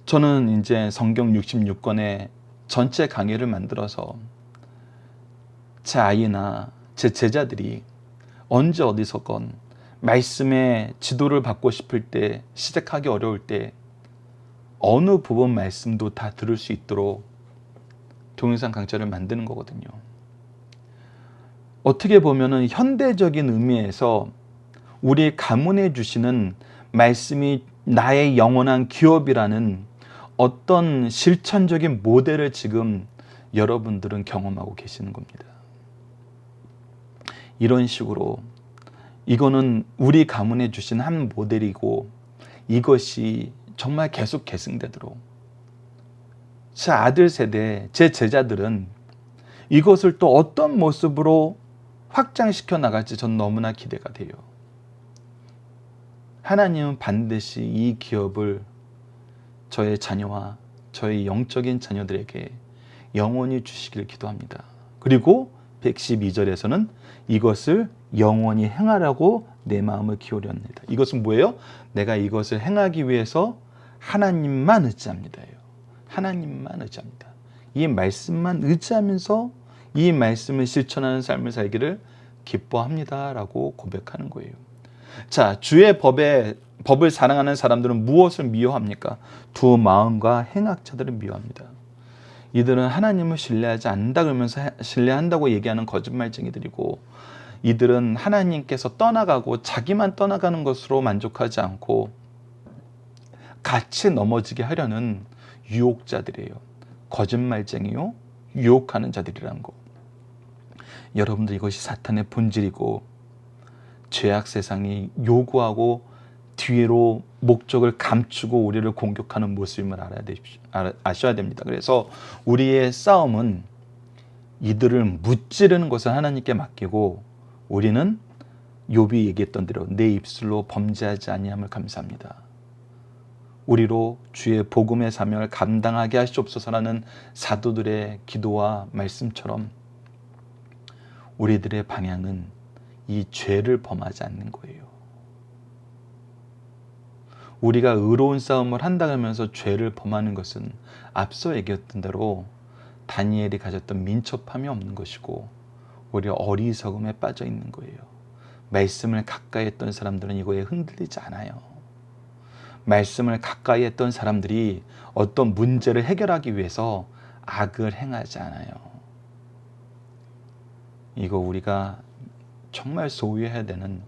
저는 이제 성경 66권의 전체 강의를 만들어서 제 아이나 제 제자들이 언제 어디서건 말씀의 지도를 받고 싶을 때, 시작하기 어려울 때 어느 부분 말씀도 다 들을 수 있도록 동영상 강좌를 만드는 거거든요. 어떻게 보면은 현대적인 의미에서 우리 가문에 주시는 말씀이 나의 영원한 기업이라는 어떤 실천적인 모델을 지금 여러분들은 경험하고 계시는 겁니다. 이런 식으로 이거는 우리 가문에 주신 한 모델이고, 이것이 정말 계속 계승되도록 제 아들 세대, 제 제자들은 이것을 또 어떤 모습으로 확장시켜 나갈지 전 너무나 기대가 돼요. 하나님은 반드시 이 기업을 저의 자녀와 저의 영적인 자녀들에게 영원히 주시기를 기도합니다. 그리고 112절에서는 이것을 영원히 행하라고 내 마음을 기울였습니다. 이것은 뭐예요? 내가 이것을 행하기 위해서 하나님만 의지합니다. 하나님만 의지합니다. 이 말씀만 의지하면서 이 말씀을 실천하는 삶을 살기를 기뻐합니다 라고 고백하는 거예요. 자, 주의 법을 사랑하는 사람들은 무엇을 미워합니까? 두 마음과 행악자들을 미워합니다. 이들은 하나님을 신뢰하지 않는다 그러면서 신뢰한다고 얘기하는 거짓말쟁이들이고, 이들은 하나님께서 떠나가고 자기만 떠나가는 것으로 만족하지 않고 같이 넘어지게 하려는 유혹자들이에요. 거짓말쟁이요, 유혹하는 자들이라는 거. 여러분들, 이것이 사탄의 본질이고 죄악 세상이 요구하고 뒤로 목적을 감추고 우리를 공격하는 모습임을 아셔야 됩니다. 그래서 우리의 싸움은 이들을 무찌르는 것을 하나님께 맡기고, 우리는 욥이 얘기했던 대로 내 입술로 범죄하지 아니함을 감사합니다. 우리로 주의 복음의 사명을 감당하게 하시옵소서라는 사도들의 기도와 말씀처럼 우리들의 방향은 이 죄를 범하지 않는 거예요. 우리가 의로운 싸움을 한다 하면서 죄를 범하는 것은 앞서 얘기했던 대로 다니엘이 가졌던 민첩함이 없는 것이고 오히려 어리석음에 빠져 있는 거예요. 말씀을 가까이 했던 사람들은 이거에 흔들리지 않아요. 말씀을 가까이 했던 사람들이 어떤 문제를 해결하기 위해서 악을 행하지 않아요. 이거 우리가 정말 소유해야 되는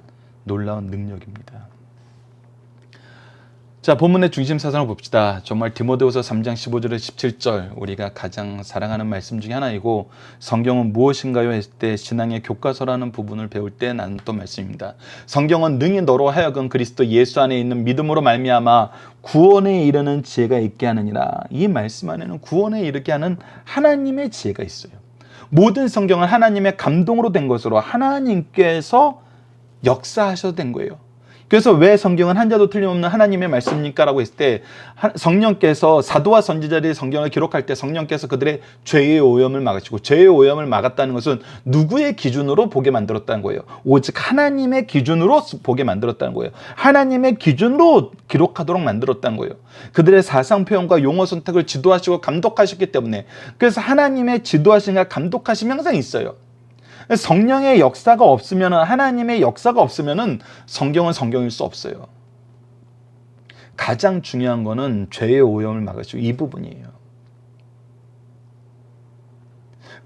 놀라운 능력입니다. 자, 본문의 중심 사상을 봅시다. 정말 디모데후서 3장 15절에서 17절, 우리가 가장 사랑하는 말씀 중에 하나이고, 성경은 무엇인가요? 했을 때 신앙의 교과서라는 부분을 배울 때 나눴던 말씀입니다. 성경은 능히 너로 하여금 그리스도 예수 안에 있는 믿음으로 말미암아 구원에 이르는 지혜가 있게 하느니라. 이 말씀 안에는 구원에 이르게 하는 하나님의 지혜가 있어요. 모든 성경은 하나님의 감동으로 된 것으로 하나님께서 역사하셔도 된 거예요. 그래서 왜 성경은 한 자도 틀림없는 하나님의 말씀입니까? 라고 했을 때, 성령께서 사도와 선지자들이 성경을 기록할 때 성령께서 그들의 죄의 오염을 막으시고, 죄의 오염을 막았다는 것은 누구의 기준으로 보게 만들었다는 거예요? 오직 하나님의 기준으로 보게 만들었다는 거예요. 하나님의 기준으로 기록하도록 만들었다는 거예요. 그들의 사상 표현과 용어 선택을 지도하시고 감독하셨기 때문에, 그래서 하나님의 지도하심과 감독하심이 항상 있어요. 성령의 역사가 없으면, 하나님의 역사가 없으면 성경은 성경일 수 없어요. 가장 중요한 거는 죄의 오염을 막으시고 이 부분이에요.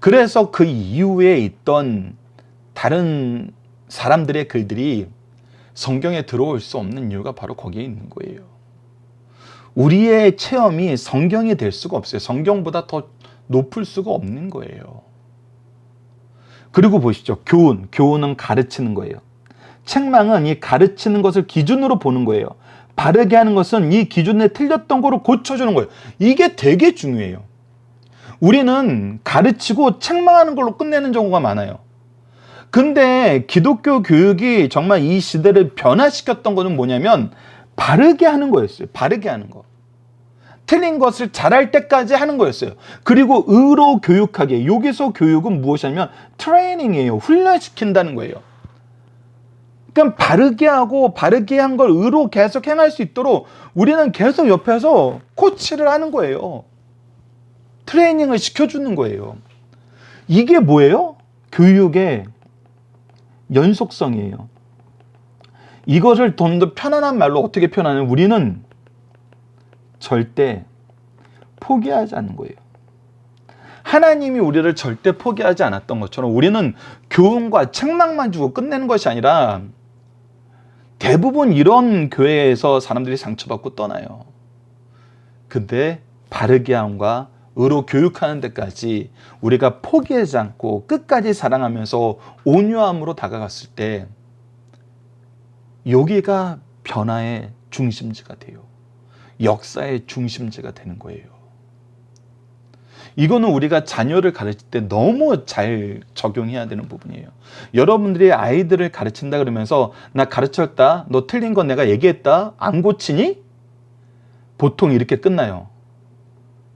그래서 그 이후에 있던 다른 사람들의 글들이 성경에 들어올 수 없는 이유가 바로 거기에 있는 거예요. 우리의 체험이 성경이 될 수가 없어요. 성경보다 더 높을 수가 없는 거예요. 그리고 보시죠. 교훈은 가르치는 거예요. 책망은 이 가르치는 것을 기준으로 보는 거예요. 바르게 하는 것은 이 기준에 틀렸던 거로 고쳐주는 거예요. 이게 되게 중요해요. 우리는 가르치고 책망하는 걸로 끝내는 경우가 많아요. 근데 기독교 교육이 정말 이 시대를 변화시켰던 거는 뭐냐면 바르게 하는 거였어요. 바르게 하는 거. 틀린 것을 잘할 때까지 하는 거였어요. 그리고 의로 교육하게. 여기서 교육은 무엇이냐면 트레이닝이에요. 훈련시킨다는 거예요. 그러니까 바르게 하고 바르게 한 걸 의로 계속 행할 수 있도록 우리는 계속 옆에서 코치를 하는 거예요. 트레이닝을 시켜주는 거예요. 이게 뭐예요? 교육의 연속성이에요. 이것을 좀 더 편안한 말로 어떻게 표현하냐면 우리는 절대 포기하지 않는 거예요. 하나님이 우리를 절대 포기하지 않았던 것처럼 우리는 교훈과 책망만 주고 끝내는 것이 아니라 대부분 이런 교회에서 사람들이 상처받고 떠나요. 근데 바르게 함과 의로 교육하는 데까지 우리가 포기하지 않고 끝까지 사랑하면서 온유함으로 다가갔을 때 여기가 변화의 중심지가 돼요. 역사의 중심지가 되는 거예요. 이거는 우리가 자녀를 가르칠 때 너무 잘 적용해야 되는 부분이에요. 여러분들이 아이들을 가르친다 그러면서 나 가르쳤다, 너 틀린 건 내가 얘기했다, 안 고치니? 보통 이렇게 끝나요.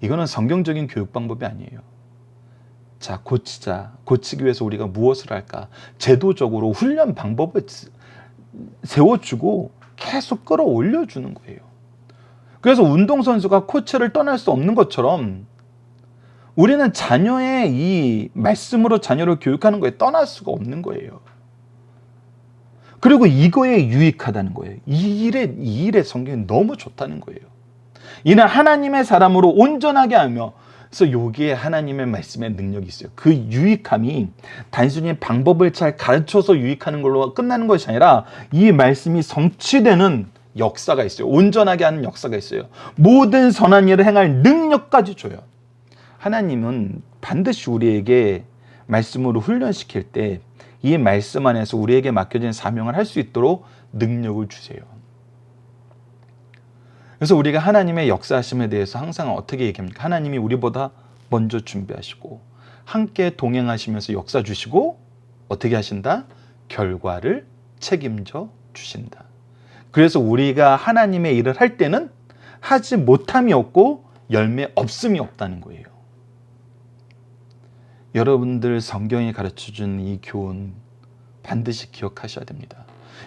이거는 성경적인 교육 방법이 아니에요. 자, 고치자. 고치기 위해서 우리가 무엇을 할까? 제도적으로 훈련 방법을 세워주고 계속 끌어올려주는 거예요. 그래서 운동선수가 코치를 떠날 수 없는 것처럼 우리는 자녀의 이 말씀으로 자녀를 교육하는 거에 떠날 수가 없는 거예요. 그리고 이거에 유익하다는 거예요. 이 일에 성경이 너무 좋다는 거예요. 이는 하나님의 사람으로 온전하게 하며, 그래서 여기에 하나님의 말씀의 능력이 있어요. 그 유익함이 단순히 방법을 잘 가르쳐서 유익하는 걸로 끝나는 것이 아니라 이 말씀이 성취되는 역사가 있어요. 온전하게 하는 역사가 있어요. 모든 선한 일을 행할 능력까지 줘요. 하나님은 반드시 우리에게 말씀으로 훈련시킬 때 이 말씀 안에서 우리에게 맡겨진 사명을 할 수 있도록 능력을 주세요. 그래서 우리가 하나님의 역사하심에 대해서 항상 어떻게 얘기합니까? 하나님이 우리보다 먼저 준비하시고 함께 동행하시면서 역사 주시고 어떻게 하신다? 결과를 책임져 주신다. 그래서 우리가 하나님의 일을 할 때는 하지 못함이 없고 열매 없음이 없다는 거예요. 여러분들 성경이 가르쳐준 이 교훈 반드시 기억하셔야 됩니다.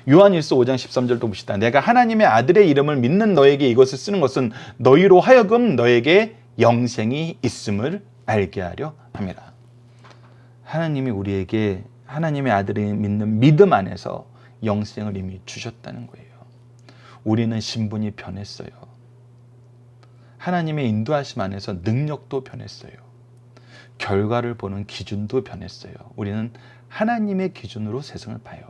요한일서 5장 13절도 봅시다. 내가 하나님의 아들의 이름을 믿는 너에게 이것을 쓰는 것은 너희로 하여금 너에게 영생이 있음을 알게 하려 함이라. 하나님이 우리에게 하나님의 아들을 믿는 믿음 안에서 영생을 이미 주셨다는 거예요. 우리는 신분이 변했어요. 하나님의 인도하심 안에서 능력도 변했어요. 결과를 보는 기준도 변했어요. 우리는 하나님의 기준으로 세상을 봐요.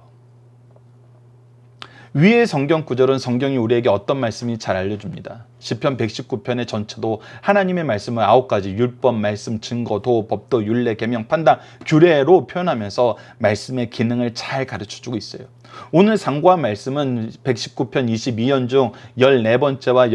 위의 성경 구절은 성경이 우리에게 어떤 말씀이 잘 알려줍니다. 시편 119편의 전체도 하나님의 말씀을 9가지 율법, 말씀, 증거, 도, 법도, 율례, 계명, 판단, 규례로 표현하면서 말씀의 기능을 잘 가르쳐주고 있어요. 오늘 상고한 말씀은 119편 22연 중 14번째와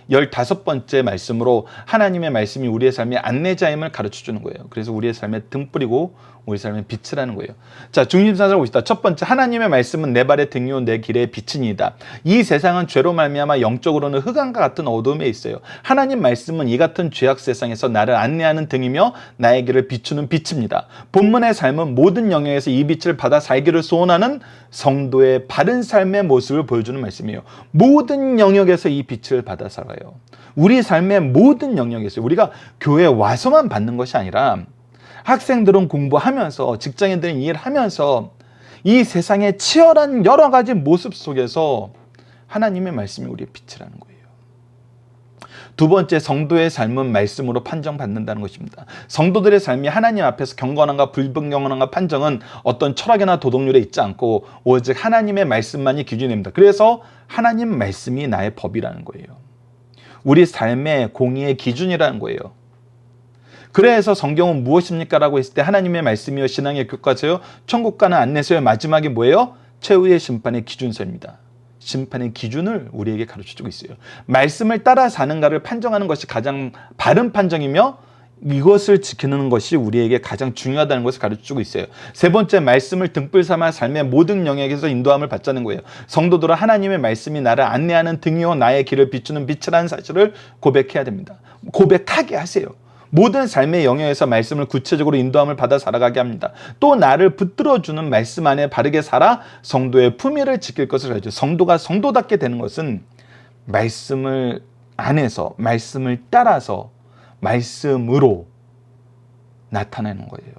15번째 말씀으로 하나님의 말씀이 우리의 삶의 안내자임을 가르쳐주는 거예요. 그래서 우리의 삶의 등불이고 우리 삶의 빛이라는 거예요. 자, 중심사를 보시다. 첫 번째, 하나님의 말씀은 내 발의 등이요 내 길의 빛이니이다. 이 세상은 죄로 말미암아 영적으로는 흑암과 같은 어둠에 있어요. 하나님 말씀은 이 같은 죄악 세상에서 나를 안내하는 등이며 나의 길을 비추는 빛입니다. 본문의 삶은 모든 영역에서 이 빛을 받아 살기를 소원하는 성도의 바른 삶의 모습을 보여주는 말씀이에요. 모든 영역에서 이 빛을 받아 살아요. 우리 삶의 모든 영역에서 우리가 교회에 와서만 받는 것이 아니라 학생들은 공부하면서 직장인들은 일하면서 이 세상의 치열한 여러 가지 모습 속에서 하나님의 말씀이 우리의 빛이라는 거예요. 두 번째, 성도의 삶은 말씀으로 판정받는다는 것입니다. 성도들의 삶이 하나님 앞에서 경건함과 불경건함과 판정은 어떤 철학이나 도덕률에 있지 않고 오직 하나님의 말씀만이 기준입니다. 그래서 하나님 말씀이 나의 법이라는 거예요. 우리 삶의 공의의 기준이라는 거예요. 그래서 성경은 무엇입니까? 라고 했을 때 하나님의 말씀이요 신앙의 교과서요 천국 가는 안내서의 마지막이 뭐예요? 최후의 심판의 기준서입니다. 심판의 기준을 우리에게 가르쳐주고 있어요. 말씀을 따라 사는가를 판정하는 것이 가장 바른 판정이며 이것을 지키는 것이 우리에게 가장 중요하다는 것을 가르쳐주고 있어요. 세 번째, 말씀을 등불 삼아 삶의 모든 영역에서 인도함을 받자는 거예요. 성도들은 하나님의 말씀이 나를 안내하는 등이요 나의 길을 비추는 빛이라는 사실을 고백해야 됩니다. 고백하게 하세요. 모든 삶의 영역에서 말씀을 구체적으로 인도함을 받아 살아가게 합니다. 또 나를 붙들어주는 말씀 안에 바르게 살아 성도의 품위를 지킬 것을 알죠. 성도가 성도답게 되는 것은 말씀을 안에서, 말씀을 따라서, 말씀으로 나타내는 거예요.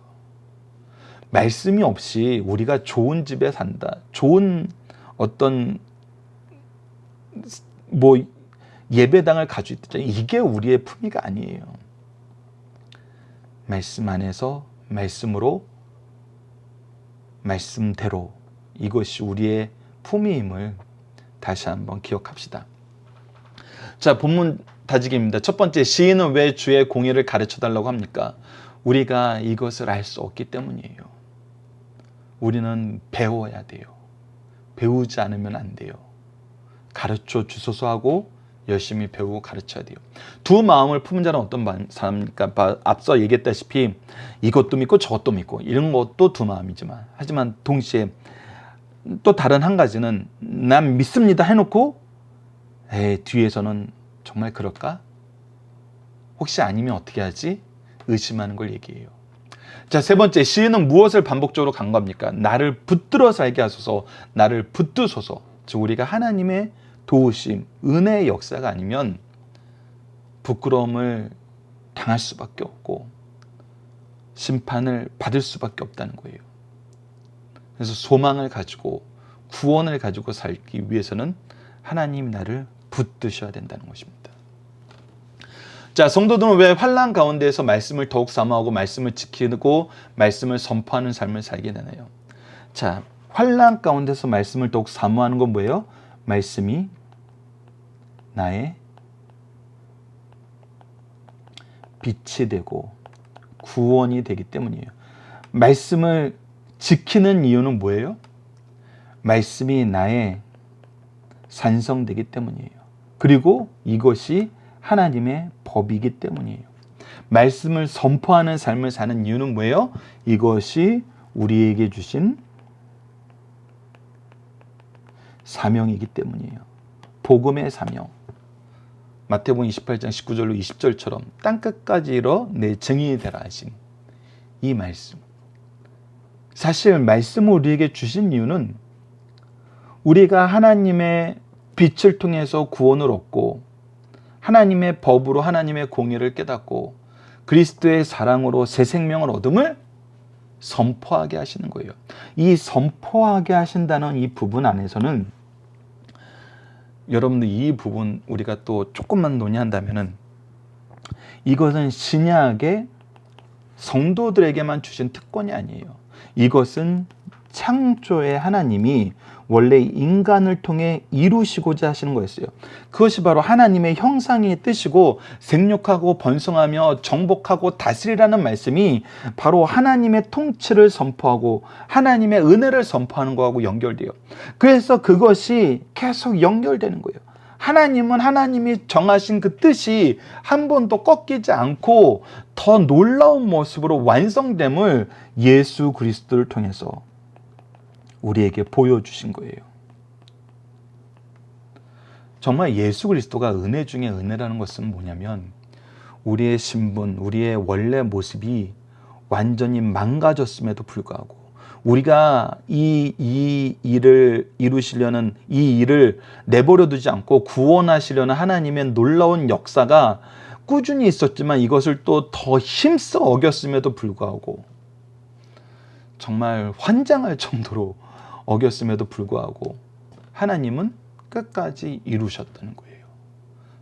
말씀이 없이 우리가 좋은 집에 산다, 좋은 어떤 예배당을 가지고 있다, 이게 우리의 품위가 아니에요. 말씀 안에서 말씀으로 말씀대로 이것이 우리의 품위임을 다시 한번 기억합시다. 자, 본문 다지기입니다. 첫 번째, 시인은 왜 주의 공의를 가르쳐달라고 합니까? 우리가 이것을 알 수 없기 때문이에요. 우리는 배워야 돼요. 배우지 않으면 안 돼요. 가르쳐 주소서 하고 열심히 배우고 가르쳐야 돼요. 두 마음을 품은 자는 어떤 사람입니까? 앞서 얘기했다시피 이것도 믿고 저것도 믿고 이런 것도 두 마음이지만 하지만 동시에 또 다른 한 가지는 난 믿습니다 해놓고 뒤에서는 정말 그럴까? 혹시 아니면 어떻게 하지? 의심하는 걸 얘기해요. 자, 세 번째, 시인은 무엇을 반복적으로 간구합니까? 나를 붙들어 살게 하소서, 나를 붙드소서. 즉 우리가 하나님의 도우심, 은혜의 역사가 아니면 부끄러움을 당할 수밖에 없고 심판을 받을 수밖에 없다는 거예요. 그래서 소망을 가지고 구원을 가지고 살기 위해서는 하나님이 나를 붙드셔야 된다는 것입니다. 자, 성도들은 왜 환난 가운데에서 말씀을 더욱 사모하고 말씀을 지키고 말씀을 선포하는 삶을 살게 되나요? 자, 환난 가운데서 말씀을 더욱 사모하는 건 뭐예요? 말씀이 나의 빛이 되고 구원이 되기 때문이에요. 말씀을 지키는 이유는 뭐예요? 말씀이 나의 산성되기 때문이에요. 그리고 이것이 하나님의 법이기 때문이에요. 말씀을 선포하는 삶을 사는 이유는 뭐예요? 이것이 우리에게 주신 사명이기 때문이에요. 복음의 사명. 마태복음 28장 19절로 20절처럼 땅끝까지 이뤄 내 증인이 되라 하신 이 말씀. 사실 말씀을 우리에게 주신 이유는 우리가 하나님의 빛을 통해서 구원을 얻고 하나님의 법으로 하나님의 공의를 깨닫고 그리스도의 사랑으로 새 생명을 얻음을 선포하게 하시는 거예요. 이 선포하게 하신다는 이 부분 안에서는 여러분들 이 부분 우리가 또 조금만 논의한다면은 이것은 신약의 성도들에게만 주신 특권이 아니에요. 이것은 창조의 하나님이 원래 인간을 통해 이루시고자 하시는 거였어요. 그것이 바로 하나님의 형상의 뜻이고 생육하고 번성하며 정복하고 다스리라는 말씀이 바로 하나님의 통치를 선포하고 하나님의 은혜를 선포하는 거하고 연결돼요. 그래서 그것이 계속 연결되는 거예요. 하나님은 하나님이 정하신 그 뜻이 한 번도 꺾이지 않고 더 놀라운 모습으로 완성됨을 예수 그리스도를 통해서 우리에게 보여주신 거예요. 정말 예수 그리스도가 은혜 중에 은혜라는 것은 뭐냐면 우리의 신분, 우리의 원래 모습이 완전히 망가졌음에도 불구하고 우리가 이 일을 이루시려는 이 일을 내버려 두지 않고 구원하시려는 하나님의 놀라운 역사가 꾸준히 있었지만 이것을 또 더 힘써 어겼음에도 불구하고 정말 환장할 정도로 어겼음에도 불구하고 하나님은 끝까지 이루셨다는 거예요.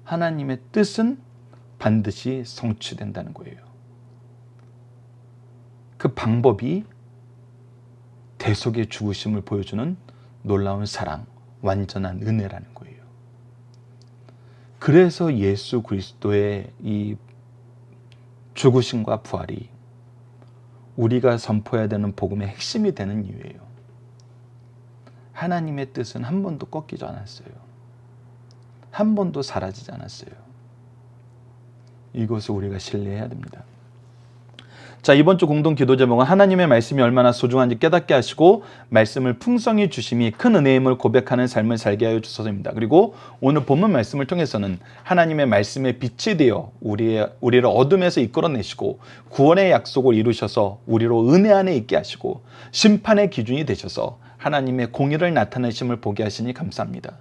하나님의 뜻은 반드시 성취된다는 거예요. 그 방법이 대속의 죽으심을 보여주는 놀라운 사랑, 완전한 은혜라는 거예요. 그래서 예수 그리스도의 이 죽으심과 부활이 우리가 선포해야 되는 복음의 핵심이 되는 이유예요. 하나님의 뜻은 한 번도 꺾이지 않았어요. 한 번도 사라지지 않았어요. 이것을 우리가 신뢰해야 됩니다. 자, 이번 주 공동 기도 제목은 하나님의 말씀이 얼마나 소중한지 깨닫게 하시고 말씀을 풍성히 주심이 큰 은혜임을 고백하는 삶을 살게 하여 주소서입니다. 그리고 오늘 본문 말씀을 통해서는 하나님의 말씀의 빛이 되어 우리를 어둠에서 이끌어내시고 구원의 약속을 이루셔서 우리로 은혜 안에 있게 하시고 심판의 기준이 되셔서 하나님의 공의를 나타내심을 보게 하시니 감사합니다.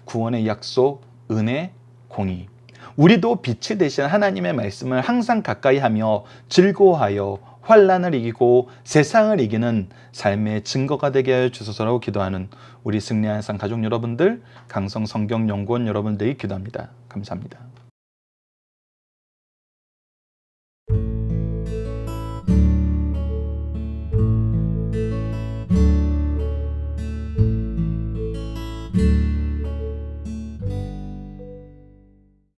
구원의 약속, 은혜, 공의. 우리도 빛이 되신 하나님의 말씀을 항상 가까이 하며 즐거워하여 환난을 이기고 세상을 이기는 삶의 증거가 되게 하여 주소서라고 기도하는 우리 승리한 상 가족 여러분들, 강성 성경 연구원 여러분들이 기도합니다. 감사합니다.